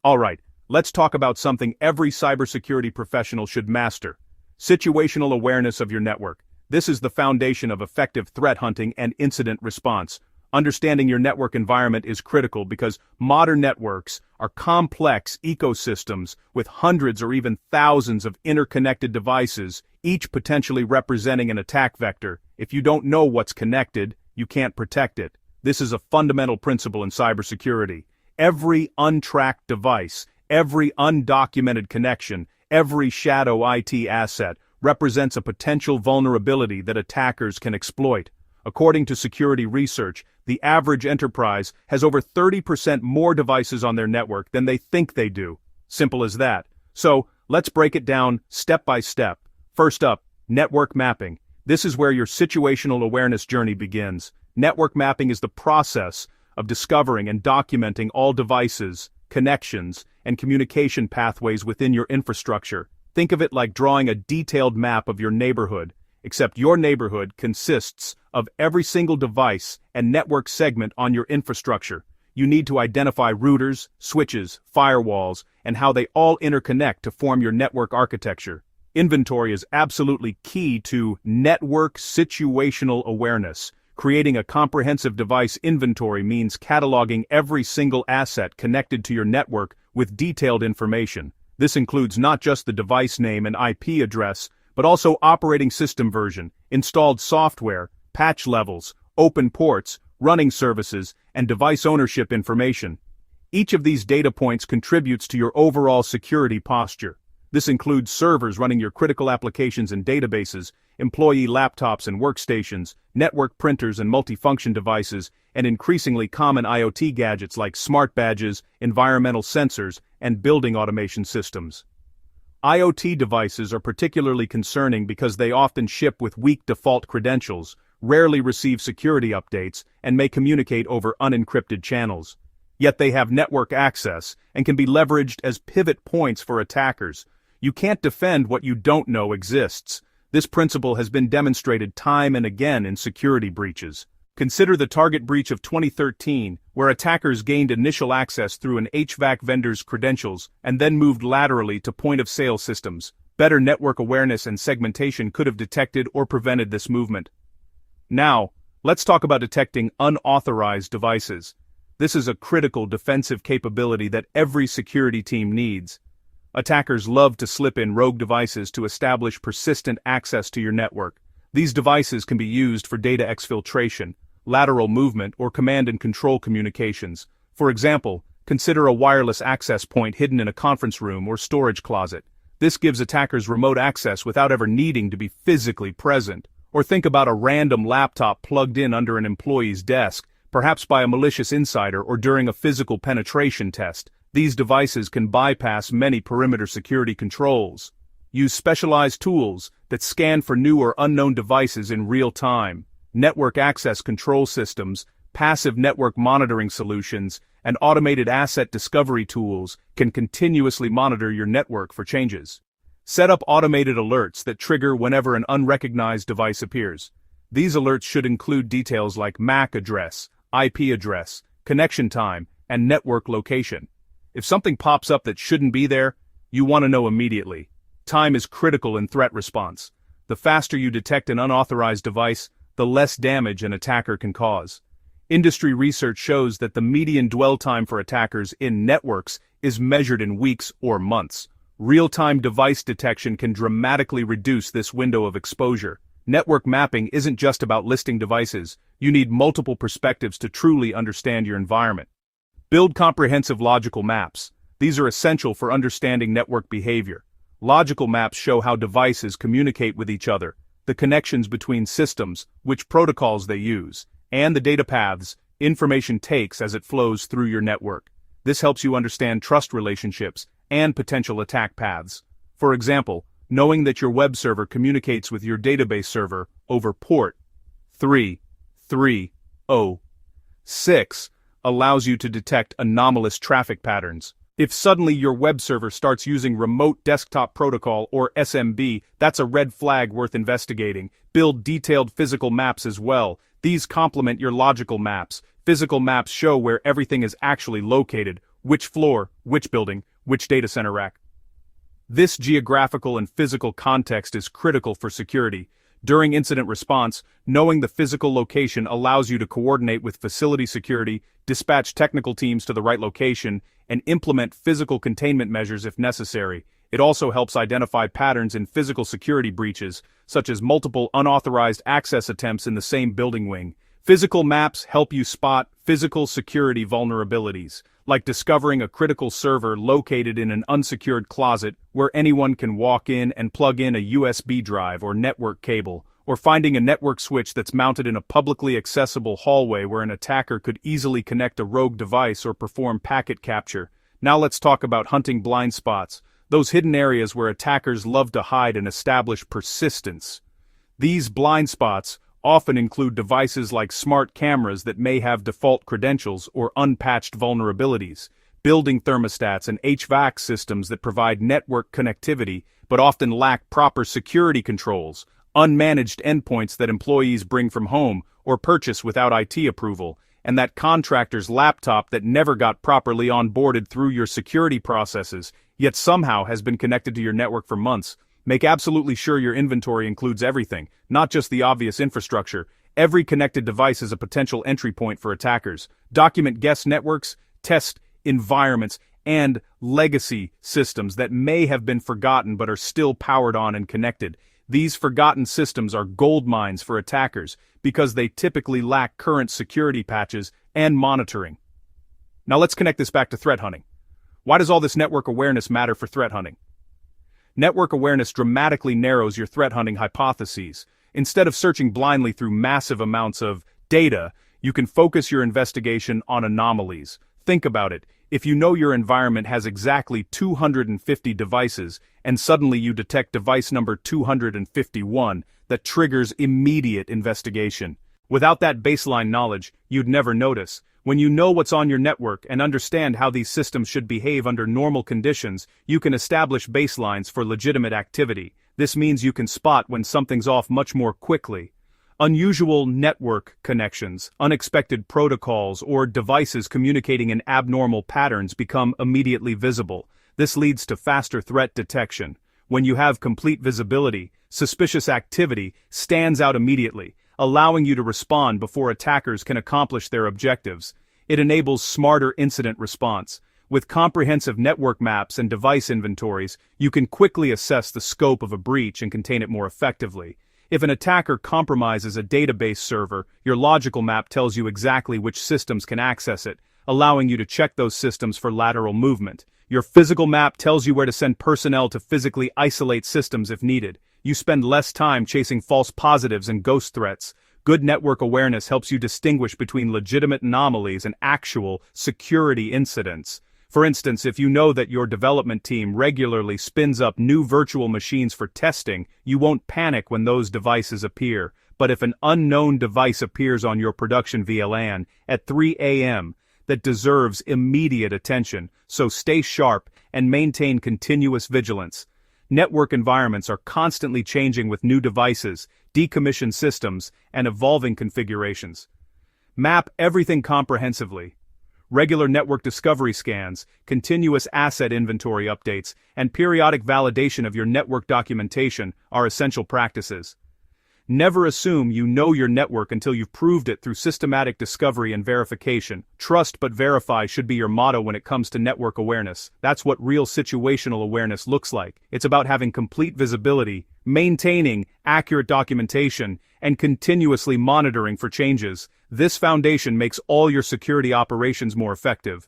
Alright, let's talk about something every cybersecurity professional should master. Situational awareness of your network. This is the foundation of effective threat hunting and incident response. Understanding your network environment is critical because modern networks are complex ecosystems with hundreds or even thousands of interconnected devices, each potentially representing an attack vector. If you don't know what's connected, you can't protect it. This is a fundamental principle in cybersecurity. Every untracked device, every undocumented connection, every shadow IT asset represents a potential vulnerability that attackers can exploit. According to security research, the average enterprise has over 30% more devices on their network than they think they do. Simple as that. So, let's break it down step by step. First up, network mapping. This is where your situational awareness journey begins. Network mapping is the process of discovering and documenting all devices, connections, and communication pathways within your infrastructure. Think of it like drawing a detailed map of your neighborhood, except your neighborhood consists of every single device and network segment on your infrastructure. You need to identify routers, switches, firewalls, and how they all interconnect to form your network architecture. Inventory is absolutely key to network situational awareness. Creating a comprehensive device inventory means cataloging every single asset connected to your network with detailed information. This includes not just the device name and IP address, but also operating system version, installed software, patch levels, open ports, running services, and device ownership information. Each of these data points contributes to your overall security posture. This includes servers running your critical applications and databases, employee laptops and workstations, network printers and multifunction devices, and increasingly common IoT gadgets like smart badges, environmental sensors, and building automation systems. IoT devices are particularly concerning because they often ship with weak default credentials, rarely receive security updates, and may communicate over unencrypted channels. Yet they have network access and can be leveraged as pivot points for attackers. You can't defend what you don't know exists. This principle has been demonstrated time and again in security breaches. Consider the Target breach of 2013, where attackers gained initial access through an HVAC vendor's credentials and then moved laterally to point-of-sale systems. Better network awareness and segmentation could have detected or prevented this movement. Now, let's talk about detecting unauthorized devices. This is a critical defensive capability that every security team needs. Attackers love to slip in rogue devices to establish persistent access to your network. These devices can be used for data exfiltration, lateral movement, or command and control communications. For example, consider a wireless access point hidden in a conference room or storage closet. This gives attackers remote access without ever needing to be physically present. Or think about a random laptop plugged in under an employee's desk, perhaps by a malicious insider or during a physical penetration test. These devices can bypass many perimeter security controls. Use specialized tools that scan for new or unknown devices in real time. Network access control systems, passive network monitoring solutions, and automated asset discovery tools can continuously monitor your network for changes. Set up automated alerts that trigger whenever an unrecognized device appears. These alerts should include details like MAC address, IP address, connection time, and network location. If something pops up that shouldn't be there, you want to know immediately. Time is critical in threat response. The faster you detect an unauthorized device, the less damage an attacker can cause. Industry research shows that the median dwell time for attackers in networks is measured in weeks or months. Real-time device detection can dramatically reduce this window of exposure. Network mapping isn't just about listing devices. You need multiple perspectives to truly understand your environment. Build comprehensive logical maps. These are essential for understanding network behavior. Logical maps show how devices communicate with each other, the connections between systems, which protocols they use, and the data paths information takes as it flows through your network. This helps you understand trust relationships and potential attack paths. For example, knowing that your web server communicates with your database server over port 3306 allows you to detect anomalous traffic patterns. If suddenly your web server starts using Remote Desktop Protocol or SMB, that's a red flag worth investigating. Build detailed physical maps as well. These complement your logical maps. Physical maps show where everything is actually located, which floor, which building, which data center rack. This geographical and physical context is critical for security. During incident response, knowing the physical location allows you to coordinate with facility security, dispatch technical teams to the right location, and implement physical containment measures if necessary. It also helps identify patterns in physical security breaches, such as multiple unauthorized access attempts in the same building wing. Physical maps help you spot physical security vulnerabilities, like discovering a critical server located in an unsecured closet where anyone can walk in and plug in a USB drive or network cable, or finding a network switch that's mounted in a publicly accessible hallway where an attacker could easily connect a rogue device or perform packet capture. Now let's talk about hunting blind spots, those hidden areas where attackers love to hide and establish persistence. These blind spots often include devices like smart cameras that may have default credentials or unpatched vulnerabilities, building thermostats and HVAC systems that provide network connectivity but often lack proper security controls, unmanaged endpoints that employees bring from home or purchase without IT approval, and that contractor's laptop that never got properly onboarded through your security processes, yet somehow has been connected to your network for months. Make absolutely sure your inventory includes everything, not just the obvious infrastructure. Every connected device is a potential entry point for attackers. Document guest networks, test environments, and legacy systems that may have been forgotten but are still powered on and connected. These forgotten systems are gold mines for attackers because they typically lack current security patches and monitoring. Now let's connect this back to threat hunting. Why does all this network awareness matter for threat hunting? Network awareness dramatically narrows your threat hunting hypotheses. Instead of searching blindly through massive amounts of data, you can focus your investigation on anomalies. Think about it. If you know your environment has exactly 250 devices, and suddenly you detect device number 251, that triggers immediate investigation. Without that baseline knowledge, you'd never notice. When you know what's on your network and understand how these systems should behave under normal conditions, you can establish baselines for legitimate activity. This means you can spot when something's off much more quickly. Unusual network connections, unexpected protocols, or devices communicating in abnormal patterns become immediately visible. This leads to faster threat detection. When you have complete visibility, suspicious activity stands out immediately, allowing you to respond before attackers can accomplish their objectives. It enables smarter incident response. With comprehensive network maps and device inventories, you can quickly assess the scope of a breach and contain it more effectively. If an attacker compromises a database server, your logical map tells you exactly which systems can access it, allowing you to check those systems for lateral movement. Your physical map tells you where to send personnel to physically isolate systems if needed. You spend less time chasing false positives and ghost threats. Good network awareness helps you distinguish between legitimate anomalies and actual security incidents. For instance, if you know that your development team regularly spins up new virtual machines for testing, you won't panic when those devices appear. But if an unknown device appears on your production VLAN at 3 a.m., that deserves immediate attention, so stay sharp and maintain continuous vigilance. Network environments are constantly changing with new devices, decommissioned systems, and evolving configurations. Map everything comprehensively. Regular network discovery scans, continuous asset inventory updates, and periodic validation of your network documentation are essential practices. Never assume you know your network until you've proved it through systematic discovery and verification. Trust but verify should be your motto when it comes to network awareness. That's what real situational awareness looks like. It's about having complete visibility, maintaining accurate documentation, and continuously monitoring for changes. This foundation makes all your security operations more effective.